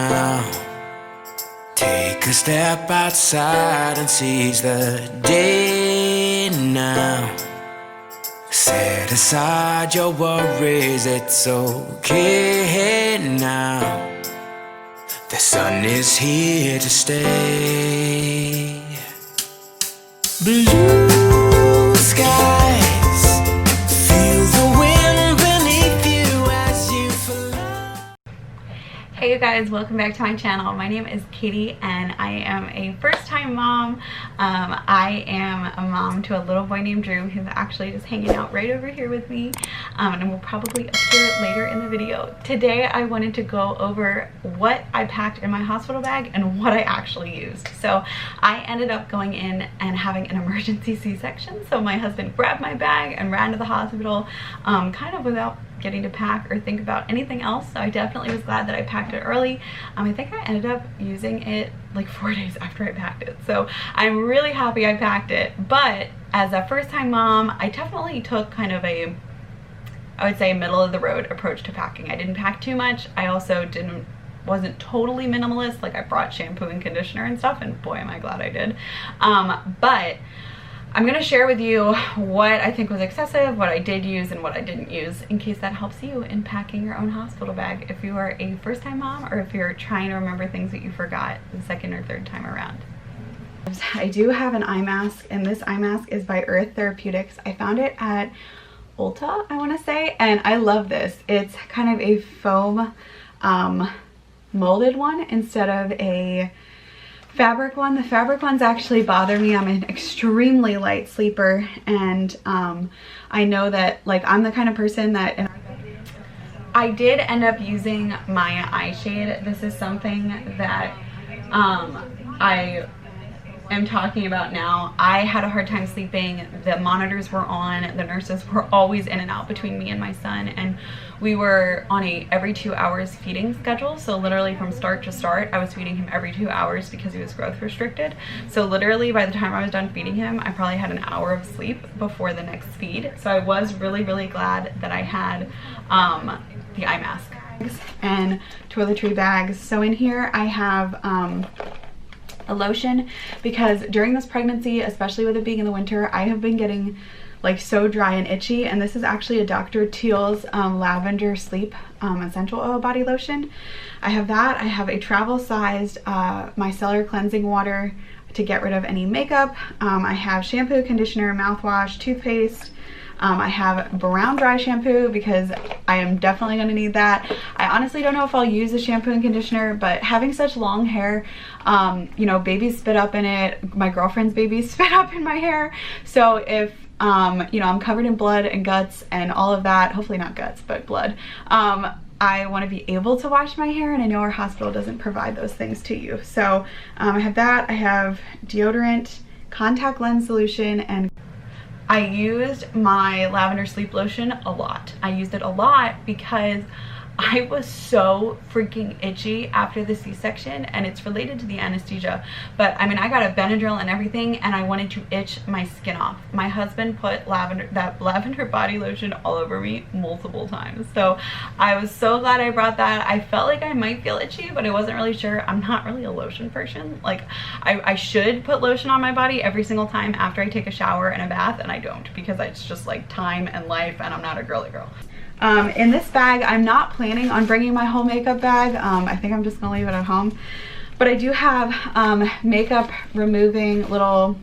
now. Take a step outside and seize the day now. Set aside your worries, it's okay now. The sun is here to stay. Blue skies, feel the wind beneath you as you fly. Hey you guys, welcome back to my channel. My name is Katie and I am a first-time mom. I am a mom to a little boy named Drew who's actually just hanging out right over here with me, and will probably appear later in the video. Today I wanted to go over what I packed in my hospital bag and what I actually used. So I ended up going in and having an emergency C-section, so my husband grabbed my bag and ran to the hospital kind of without getting to pack or think about anything else. So I definitely was glad that I packed it early. I think I ended up using it like 4 days after I packed it, so I'm really happy I packed it. But as a first-time mom, I definitely took kind of a, I would say, middle of the road approach to packing. I didn't pack too much. I also wasn't totally minimalist. Like, I brought shampoo and conditioner and stuff, and boy am I glad I did. But I'm going to share with you what I think was excessive, what I did use, and what I didn't use, in case that helps you in packing your own hospital bag if you are a first-time mom or if you're trying to remember things that you forgot the second or third time around. I do have an eye mask, and this eye mask is by Earth Therapeutics. I found it at Ulta, I want to say, and I love this. It's kind of a foam molded one instead of a fabric one. The fabric ones actually bother me. I'm an extremely light sleeper, and I know that, like, I'm the kind of person that I did end up using my eye shade. This is something that I am talking about now. I had a hard time sleeping. The monitors were on. The nurses were always in and out between me and my son, and we were on a every 2 hours feeding schedule. So literally from start to start, I was feeding him every 2 hours because he was growth restricted. So literally by the time I was done feeding him, I probably had an hour of sleep before the next feed. So I was really glad that I had the eye mask and toiletry bags. So in here I have a lotion, because during this pregnancy, especially with it being in the winter, I have been getting like so dry and itchy, and this is actually a Dr. Teal's lavender sleep essential oil body lotion. I have that. I have a travel sized micellar cleansing water to get rid of any makeup. I have shampoo, conditioner, mouthwash, toothpaste. I have brown dry shampoo because I am definitely going to need that. I honestly don't know if I'll use the shampoo and conditioner, but having such long hair, you know, babies spit up in it. My girlfriend's babies spit up in my hair. So if, you know, I'm covered in blood and guts and all of that, hopefully not guts, but blood, I want to be able to wash my hair, and I know our hospital doesn't provide those things to you. So I have that. I have deodorant, contact lens solution, and I used my lavender sleep lotion a lot. I used it a lot because I was so freaking itchy after the C-section, and it's related to the anesthesia. But I mean, I got a Benadryl and everything, and I wanted to itch my skin off. My husband put that lavender body lotion all over me multiple times. So I was so glad I brought that. I felt like I might feel itchy, but I wasn't really sure. I'm not really a lotion person. Like, I should put lotion on my body every single time after I take a shower and a bath, and I don't, because it's just like time and life, and I'm not a girly girl. In this bag, I'm not planning on bringing my whole makeup bag. I think I'm just gonna leave it at home. But I do have makeup removing little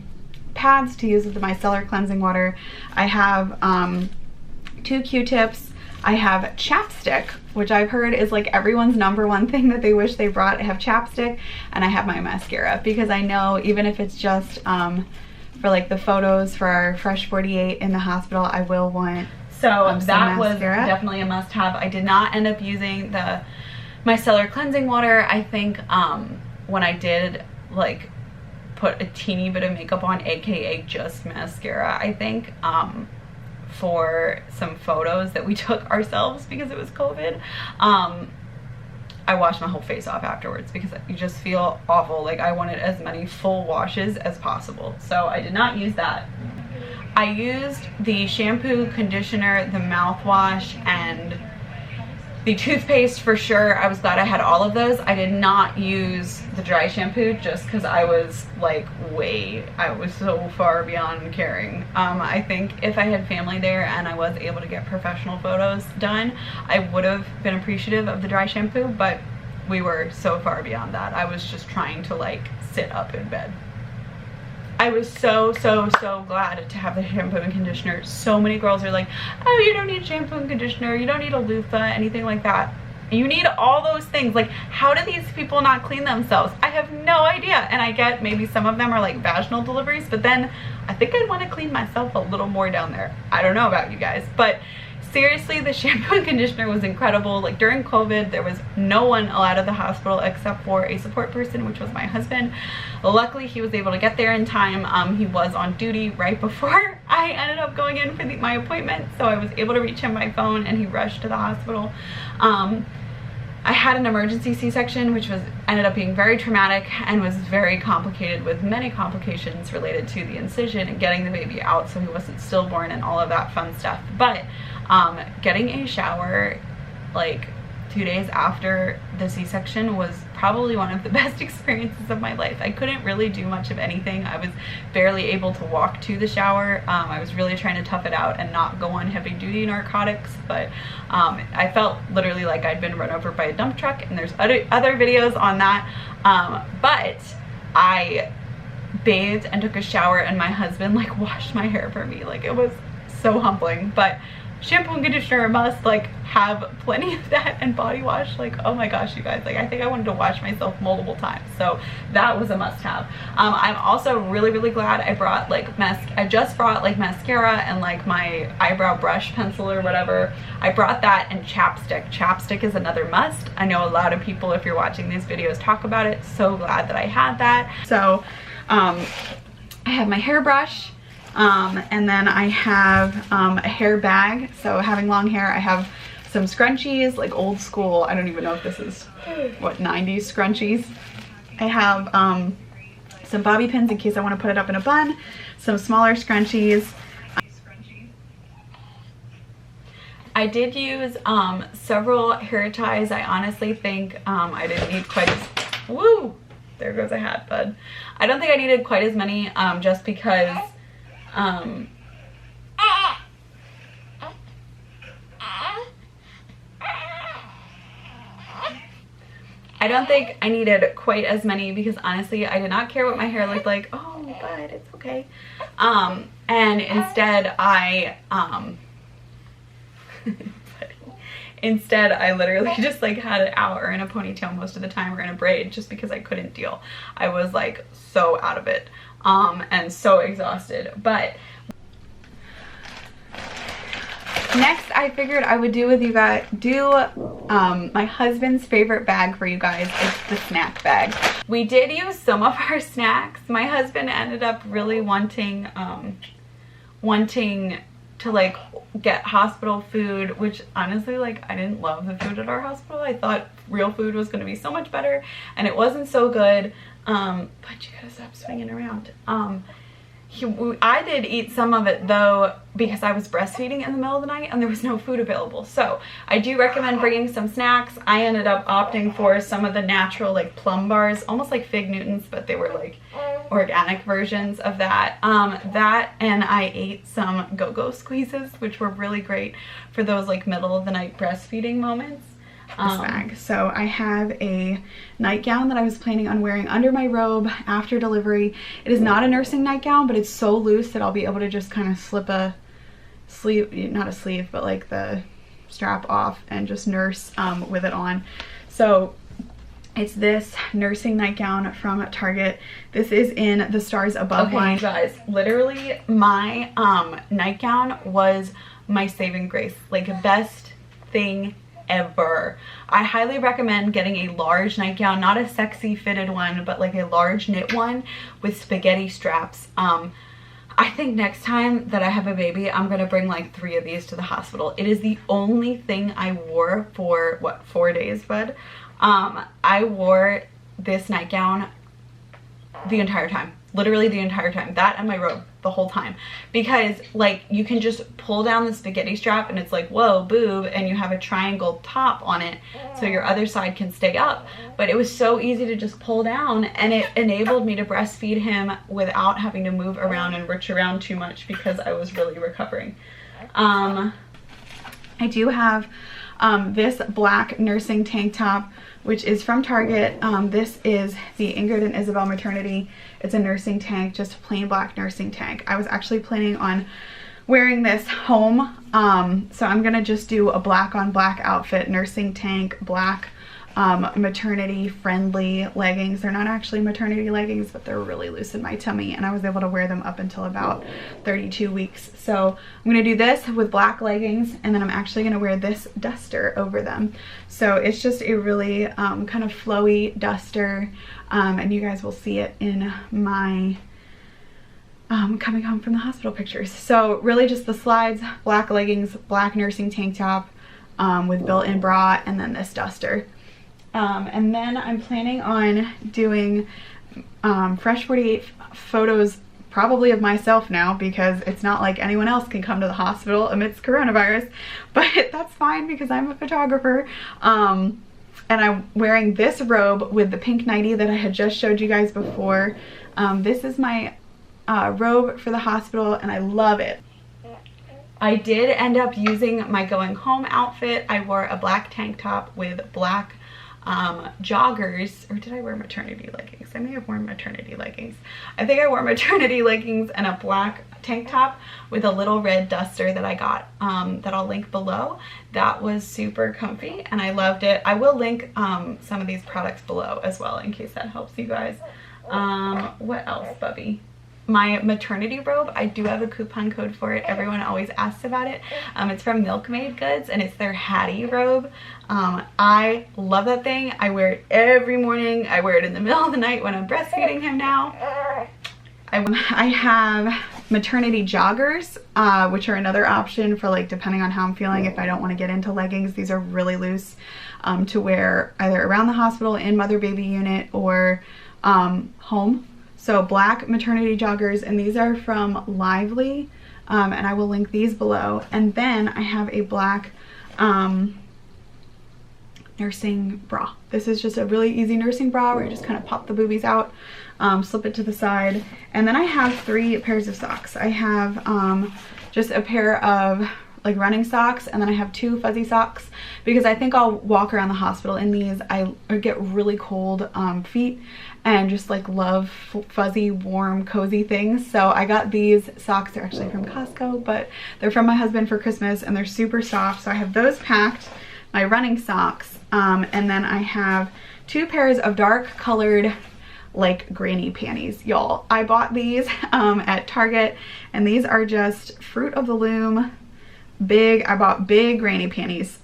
pads to use with the micellar cleansing water. I have 2 Q-tips. I have chapstick, which I've heard is like everyone's #1 thing that they wish they brought. I have chapstick, and I have my mascara, because I know even if it's just for like the photos for our Fresh 48 in the hospital, I will want. So that was definitely a must-have. I did not end up using the micellar cleansing water. I think when I did like put a teeny bit of makeup on, aka just mascara, I think, for some photos that we took ourselves because it was COVID, I washed my whole face off afterwards because you just feel awful. Like, I wanted as many full washes as possible. So I did not use that. I used the shampoo, conditioner, the mouthwash, and The toothpaste, for sure, I was glad I had all of those. I did not use the dry shampoo just because I was like I was so far beyond caring. I think if I had family there and I was able to get professional photos done, I would have been appreciative of the dry shampoo, but we were so far beyond that. I was just trying to like sit up in bed. I was so glad to have the shampoo and conditioner. So many girls are like, oh, you don't need shampoo and conditioner, you don't need a loofah, anything like that. You need all those things. Like, how do these people not clean themselves? I have no idea. And I get maybe some of them are like vaginal deliveries, but then I think I'd want to clean myself a little more down there. I don't know about you guys, but seriously, the shampoo and conditioner was incredible. Like, during COVID, there was no one allowed at the hospital except for a support person, which was my husband. Luckily, he was able to get there in time. He was on duty right before I ended up going in for my appointment, so I was able to reach him by phone and he rushed to the hospital. I had an emergency C-section, which ended up being very traumatic and was very complicated, with many complications related to the incision and getting the baby out so he wasn't stillborn and all of that fun stuff. But getting a shower like 2 days after the C-section was probably one of the best experiences of my life. I couldn't really do much of anything. I was barely able to walk to the shower. I was really trying to tough it out and not go on heavy duty narcotics, but I felt literally like I'd been run over by a dump truck, and there's other videos on that. But I bathed and took a shower, and my husband like washed my hair for me. Like, it was so humbling. But shampoo and conditioner must, like, have plenty of that, and body wash, like, oh my gosh, you guys, like, I think I wanted to wash myself multiple times, so that was a must-have. I'm also really glad I brought like I just brought like mascara and like my eyebrow brush pencil or whatever. I brought that, and chapstick is another must. I know a lot of people, if you're watching these videos, talk about it. So glad that I had that. So I have my hairbrush. And then I have a hair bag. So having long hair, I have some scrunchies, like old school. I don't even know if this is what, 90s scrunchies. I have some bobby pins in case I want to put it up in a bun, some smaller scrunchies. I did use several hair ties. I honestly think I didn't need quite as, woo, there goes a hat, bud. I don't think I needed quite as many just because I don't think I needed quite as many because honestly I did not care what my hair looked like. Oh, but it's okay. And instead I literally just like had it out or in a ponytail most of the time, or in a braid, just because I couldn't deal. I was like so out of it and so exhausted. But next I figured I would do with you guys, my husband's favorite bag for you guys. It's the snack bag. We did use some of our snacks. My husband ended up really wanting to like get hospital food, which honestly, like, I didn't love the food at our hospital. I thought real food was going to be so much better, and it wasn't so good. But you gotta stop swinging around. I did eat some of it though, because I was breastfeeding in the middle of the night and there was no food available. So I do recommend bringing some snacks. I ended up opting for some of the natural like plum bars, almost like Fig Newtons, but they were like organic versions of that. And I ate some go-go squeezes, which were really great for those like middle of the night breastfeeding moments. Bag. So I have a nightgown that I was planning on wearing under my robe after delivery. It is not a nursing nightgown, but it's so loose that I'll be able to just kind of slip a sleeve, not a sleeve, but like the strap off and just nurse with it on. So it's this nursing nightgown from Target. This is in the Stars Above line. Guys, literally my nightgown was my saving grace, like best thing ever. I highly recommend getting a large nightgown, not a sexy fitted one, but like a large knit one with spaghetti straps. I think next time that I have a baby, I'm gonna bring like 3 of these to the hospital. It is the only thing I wore for what, 4 days, bud. I wore this nightgown the entire time. literally the entire time. That and my robe the whole time, because like you can just pull down the spaghetti strap and it's like, whoa, boob, and you have a triangle top on it so your other side can stay up. But it was so easy to just pull down, and it enabled me to breastfeed him without having to move around and reach around too much because I was really recovering. I do have this black nursing tank top, which is from Target. This is the Ingrid and Isabel maternity. It's a nursing tank, just a plain black nursing tank. I was actually planning on wearing this home, so I'm gonna just do a black on black outfit, nursing tank, black maternity friendly leggings. They're not actually maternity leggings, but they're really loose in my tummy, and I was able to wear them up until about 32 weeks. So I'm gonna do this with black leggings, and then I'm actually gonna wear this duster over them. So it's just a really kind of flowy duster, and you guys will see it in my coming home from the hospital pictures. So really just the slides, black leggings, black nursing tank top with built-in bra, and then this duster. And then I'm planning on doing Fresh 48 photos, probably of myself now, because it's not like anyone else can come to the hospital amidst coronavirus, but that's fine because I'm a photographer. And I'm wearing this robe with the pink nightie that I had just showed you guys before. This is my robe for the hospital, and I love it. I did end up using my going home outfit. I wore a black tank top with black joggers, or did I wear maternity leggings? I may have worn maternity leggings. I think I wore maternity leggings and a black tank top with a little red duster that I got that I'll link below. That was super comfy and I loved it. I will link some of these products below as well in case that helps you guys. What else, Bubby? My maternity robe, I do have a coupon code for it. Everyone always asks about it. It's from Milkmaid Goods, and it's their Hattie robe. I love that thing. I wear it every morning. I wear it in the middle of the night when I'm breastfeeding him now. I have maternity joggers, which are another option for, like, depending on how I'm feeling. If I don't want to get into leggings, these are really loose to wear either around the hospital, in mother baby unit, or home. So black maternity joggers, and these are from Lively, and I will link these below. And then I have a black nursing bra. This is just a really easy nursing bra where you just kind of pop the boobies out, slip it to the side. And then I have 3 pairs of socks. I have just a pair of like running socks, and then I have 2 fuzzy socks because I think I'll walk around the hospital in these. I get really cold feet and just like love fuzzy, warm, cozy things. So I got these socks. They're actually from Costco, but they're from my husband for Christmas, and they're super soft. So I have those packed, my running socks, and then I have 2 pairs of dark colored like granny panties. Y'all, I bought these at Target, and these are just Fruit of the Loom big. I bought big granny panties.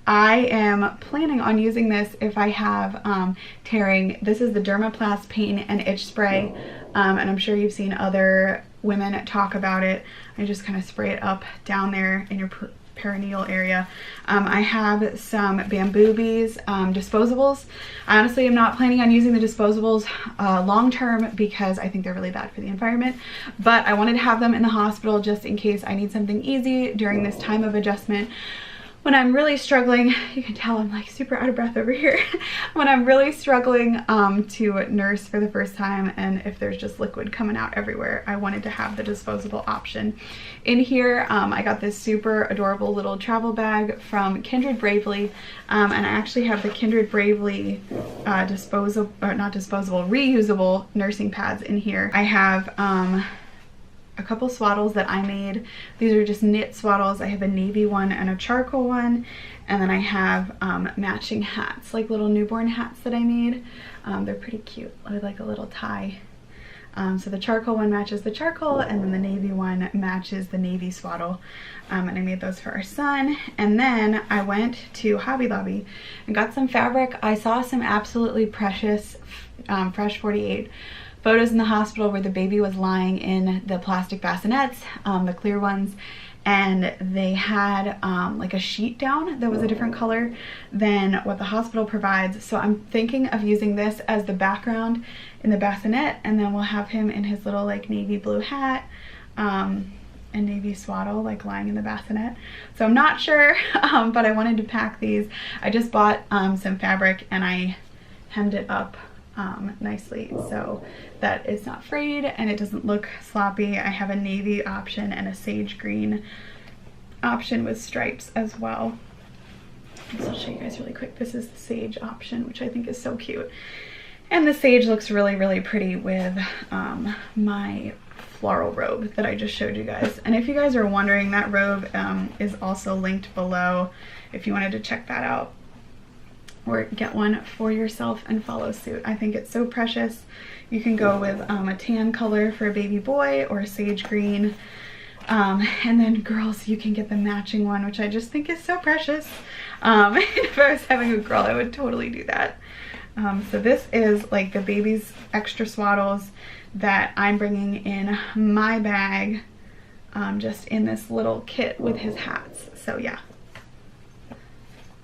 I am planning on using this if I have tearing. This is the Dermaplast pain and itch spray, and I'm sure you've seen other women talk about it. I just kind of spray it up down there in your perineal area. I have some Bamboobies disposables. I honestly am not planning on using the disposables long term because I think they're really bad for the environment, but I wanted to have them in the hospital just in case I need something easy during this time of adjustment. When I'm really struggling, you can tell I'm like super out of breath over here. When I'm really struggling to nurse for the first time, and if there's just liquid coming out everywhere, I wanted to have the disposable option. In here, I got this super adorable little travel bag from Kindred Bravely, and I actually have the Kindred Bravely reusable nursing pads in here. I have a couple swaddles that I made. These are just knit swaddles. I have a navy one and a charcoal one, and then I have matching hats, like little newborn hats that I made. They're pretty cute with like a little tie. So the charcoal one matches the charcoal, and then the navy one matches the navy swaddle, and I made those for our son. And then I went to Hobby Lobby and got some fabric. I saw some absolutely precious Fresh 48 photos in the hospital where the baby was lying in the plastic bassinets, the clear ones, and they had like a sheet down that was a different color than what the hospital provides. So I'm thinking of using this as the background in the bassinet, and then we'll have him in his little like navy blue hat and navy swaddle like lying in the bassinet. So I'm not sure, but I wanted to pack these. I just bought some fabric and I hemmed it up nicely so that it's not frayed and it doesn't look sloppy. I have a navy option and a sage green option with stripes as well. So I'll show you guys really quick. This is the sage option, which I think is so cute. And the sage looks really, really pretty with my floral robe that I just showed you guys. And if you guys are wondering, that robe is also linked below if you wanted to check that out or get one for yourself and follow suit. I think it's so precious. You can go with a tan color for a baby boy or a sage green. And then girls, you can get the matching one, which I just think is so precious. If I was having a girl, I would totally do that. So this is like the baby's extra swaddles that I'm bringing in my bag, just in this little kit with his hats. So yeah.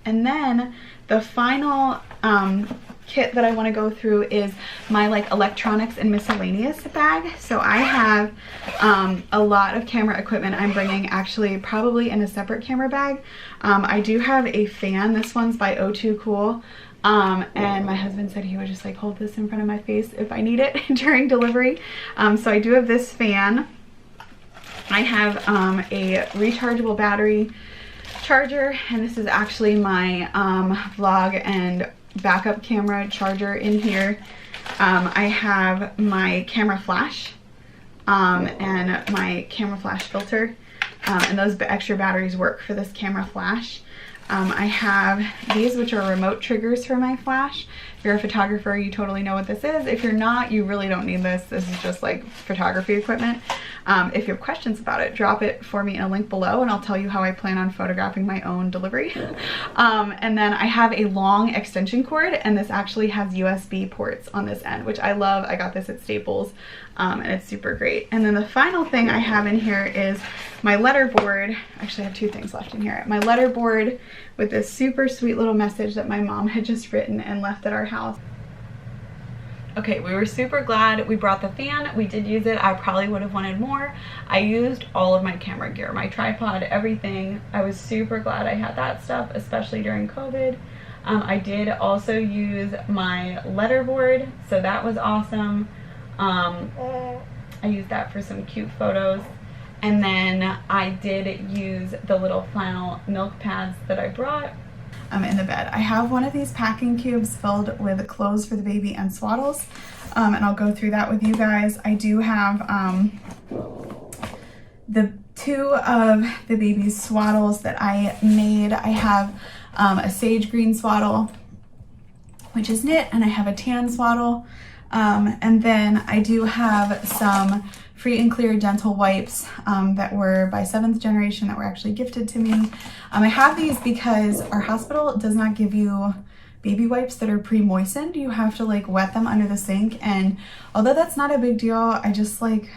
And then the final kit that I want to go through is my like electronics and miscellaneous bag. So I have a lot of camera equipment I'm bringing, actually probably in a separate camera bag. I do have a fan. This one's by O2 Cool. And my husband said he would just like hold this in front of my face if I need it during delivery. So I do have this fan. I have a rechargeable battery charger, and this is actually my vlog and backup camera charger in here. I have my camera flash and my camera flash filter, and those extra batteries work for this camera flash. I have these, which are remote triggers for my flash. If you're a photographer, you totally know what this is. If you're not, you really don't need this. This is just like photography equipment. If you have questions about it, drop it for me in a link below and I'll tell you how I plan on photographing my own delivery. And then I have a long extension cord, and this actually has USB ports on this end, which I love. I got this at Staples, and it's super great. And then the final thing I have in here is my letter board. Actually, I have two things left in here. My letter board with this super sweet little message that my mom had just written and left at our house. Okay, we were super glad we brought the fan. We did use it. I probably would have wanted more. I used all of my camera gear, my tripod, everything. I was super glad I had that stuff, especially during COVID. I did also use my letter board, so that was awesome. I used that for some cute photos. And then I did use the little flannel milk pads that I brought. In the bed. I have one of these packing cubes filled with clothes for the baby and swaddles, and I'll go through that with you guys. I do have the two of the baby's swaddles that I made. I have a sage green swaddle, which is knit, and I have a tan swaddle, and then I do have some free and clear dental wipes that were by 7th generation that were actually gifted to me. I have these because our hospital does not give you baby wipes that are pre-moistened. You have to like wet them under the sink, and although that's not a big deal, I just like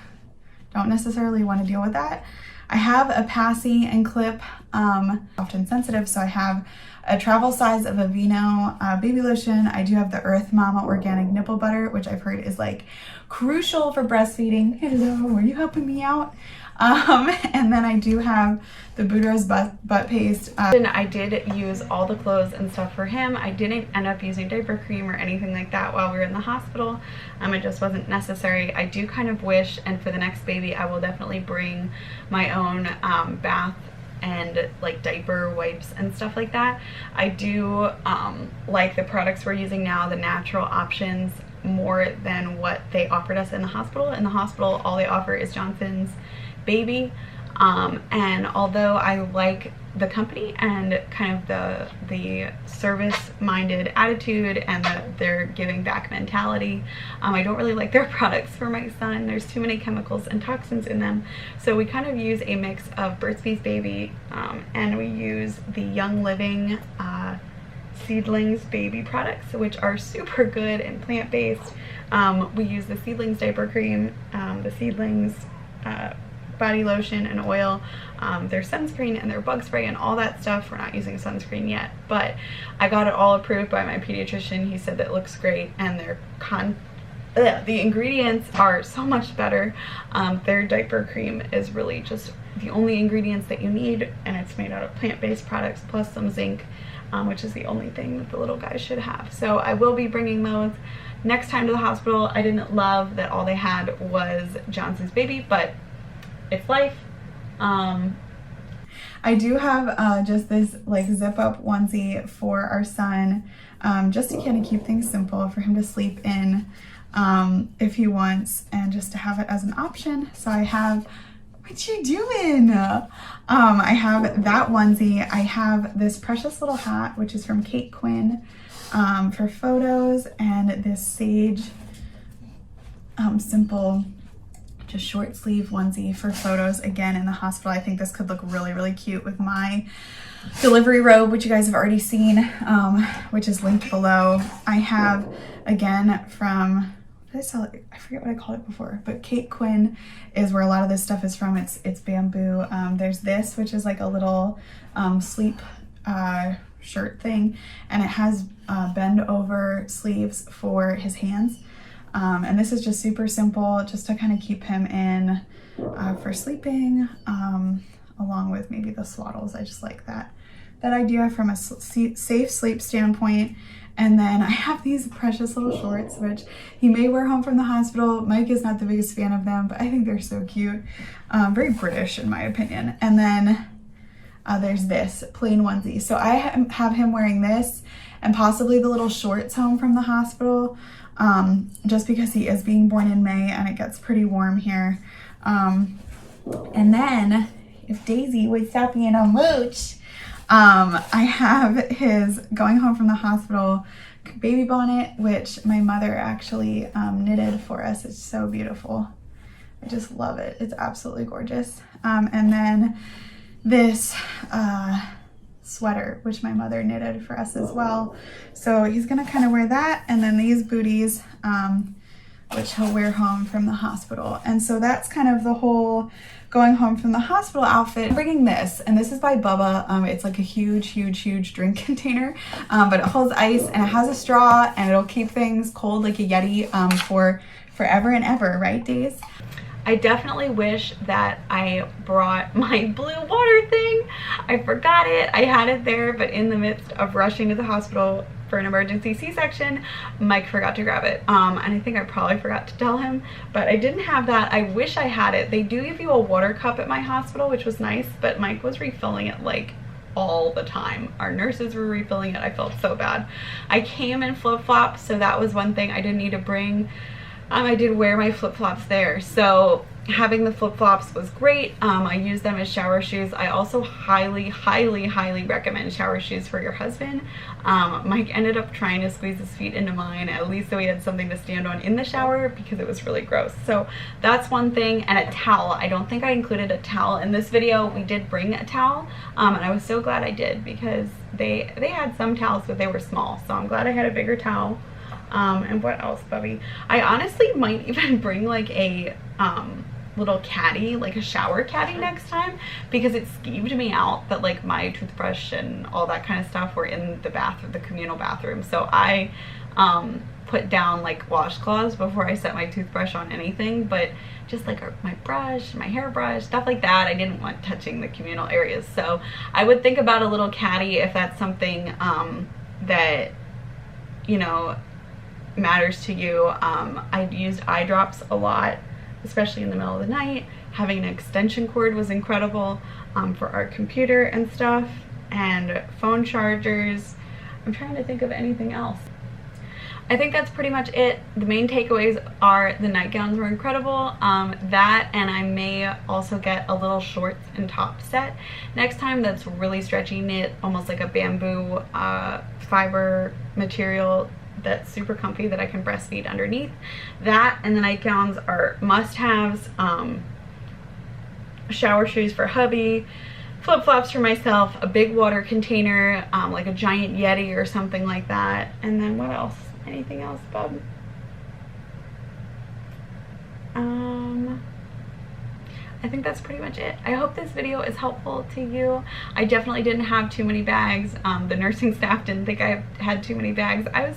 don't necessarily want to deal with that. I have a passy and clip, often sensitive, so I have a travel size of Aveeno baby lotion. I do have the Earth Mama organic nipple butter, which I've heard is like crucial for breastfeeding. Hello, are you helping me out? And then I do have the Boudreaux's butt paste. And I did use all the clothes and stuff for him. I didn't end up using diaper cream or anything like that while we were in the hospital. It just wasn't necessary. I do kind of wish, and for the next baby, I will definitely bring my own bath and like diaper wipes and stuff like that. I do like the products we're using now, the natural options, more than what they offered us in the hospital. In the hospital, all they offer is Johnson's Baby, and although I like the company and kind of the service-minded attitude and their giving back mentality, I don't really like their products for my son. There's too many chemicals and toxins in them, so we kind of use a mix of Burt's Bees Baby, and we use the Young Living Seedlings baby products, which are super good and plant-based. We use the Seedlings diaper cream, the Seedlings body lotion and oil, their sunscreen and their bug spray and all that stuff. We're not using sunscreen yet, but I got it all approved by my pediatrician. He said that it looks great, and the ingredients are so much better. Their diaper cream is really just the only ingredients that you need, and it's made out of plant-based products plus some zinc, which is the only thing that the little guys should have. So I will be bringing those next time to the hospital. I didn't love that all they had was Johnson's Baby, but it's life. I do have just this like zip up onesie for our son, just to kind of keep things simple for him to sleep in if he wants, and just to have it as an option. So I have, what you doing? I have that onesie. I have this precious little hat, which is from Kate Quinn, for photos, and this sage simple just short sleeve onesie for photos, again in the hospital. I think this could look really, really cute with my delivery robe, which you guys have already seen, which is linked below. I have, again, from, I forget what I called it before, but Kate Quinn is where a lot of this stuff is from. It's bamboo. There's this, which is like a little sleep shirt thing, and it has bend over sleeves for his hands. And this is just super simple, just to kind of keep him in for sleeping, along with maybe the swaddles. I just like that idea from a safe sleep standpoint. And then I have these precious little shorts, which he may wear home from the hospital. Mike is not the biggest fan of them, but I think they're so cute. Very British in my opinion. And then there's this plain onesie. So I have him wearing this and possibly the little shorts home from the hospital, just because he is being born in May and it gets pretty warm here. And then if Daisy would stop being a mooch, I have his going home from the hospital baby bonnet, which my mother actually knitted for us. It's so beautiful. I just love it. It's absolutely gorgeous. And then this sweater, which my mother knitted for us as well. So he's gonna kind of wear that, and then these booties, which he'll wear home from the hospital. And so that's kind of the whole going home from the hospital outfit. I'm bringing this, and this is by Bubba. It's like a huge drink container, but it holds ice and it has a straw, and it'll keep things cold like a Yeti for forever and ever, right, Days? I definitely wish that I brought my blue water thing. I forgot it. I had it there, but in the midst of rushing to the hospital for an emergency C-section, Mike forgot to grab it. And I think I probably forgot to tell him, but I didn't have that. I wish I had it. They do give you a water cup at my hospital, which was nice, but Mike was refilling it like all the time. Our nurses were refilling it. I felt so bad. I came in flip-flops, so that was one thing I didn't need to bring. I did wear my flip-flops there, so having the flip-flops was great. I use them as shower shoes. I also highly recommend shower shoes for your husband. Mike ended up trying to squeeze his feet into mine, at least so he had something to stand on in the shower, because it was really gross. So that's one thing. And a towel. I don't think I included a towel in this video. We did bring a towel, and I was so glad I did, because they had some towels, but they were small, so I'm glad I had a bigger towel. And what else, Bubby? I honestly might even bring like a little caddy, like a shower caddy next time, because it skeeved me out that like my toothbrush and all that kind of stuff were in the bathroom, the communal bathroom. So I put down like washcloths before I set my toothbrush on anything, but just like my brush, my hairbrush, stuff like that, I didn't want touching the communal areas. So I would think about a little caddy if that's something that, you know, matters to you. I used eye drops a lot, especially in the middle of the night. Having an extension cord was incredible for our computer and stuff, and phone chargers. I'm trying to think of anything else. I think that's pretty much it. The main takeaways are the nightgowns were incredible. That, and I may also get a little shorts and top set next time that's really stretchy knit, almost like a bamboo fiber material that's super comfy that I can breastfeed underneath. That and the nightgowns are must-haves. Shower shoes for hubby, flip-flops for myself, a big water container, like a giant Yeti or something like that. And then what else? Anything else, bub? I think that's pretty much it. I hope this video is helpful to you. I definitely didn't have too many bags. The nursing staff didn't think I had too many bags. I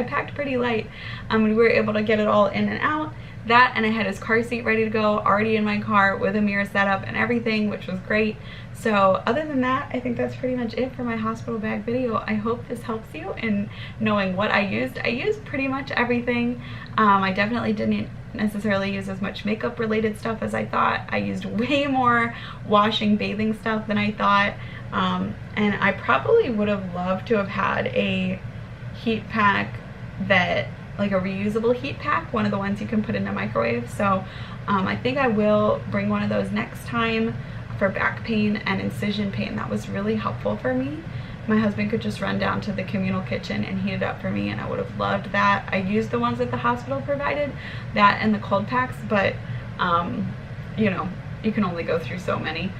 packed pretty light. We were able to get it all in and out. That, and I had his car seat ready to go, already in my car with a mirror setup and everything, which was great. So other than that, I think that's pretty much it for my hospital bag video. I hope this helps you in knowing what I used. I used pretty much everything. I definitely didn't necessarily use as much makeup related stuff as I thought. I used way more washing, bathing stuff than I thought. And I probably would have loved to have had a heat pack that, like a reusable heat pack, one of the ones you can put in a microwave. So I think I will bring one of those next time for back pain and incision pain. That was really helpful for me. My husband could just run down to the communal kitchen and heat it up for me, and I would have loved that. I used the ones that the hospital provided, that and the cold packs, but you know, you can only go through so many.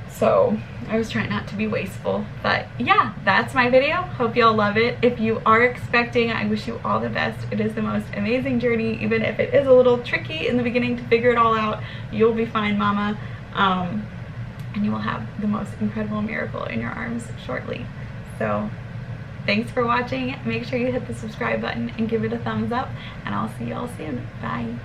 So I was trying not to be wasteful. But yeah, that's my video. Hope y'all love it. If you are expecting, I wish you all the best. It is the most amazing journey. Even if it is a little tricky in the beginning to figure it all out, you'll be fine, mama. And you will have the most incredible miracle in your arms shortly. So thanks for watching. Make sure you hit the subscribe button and give it a thumbs up, and I'll see y'all soon. Bye.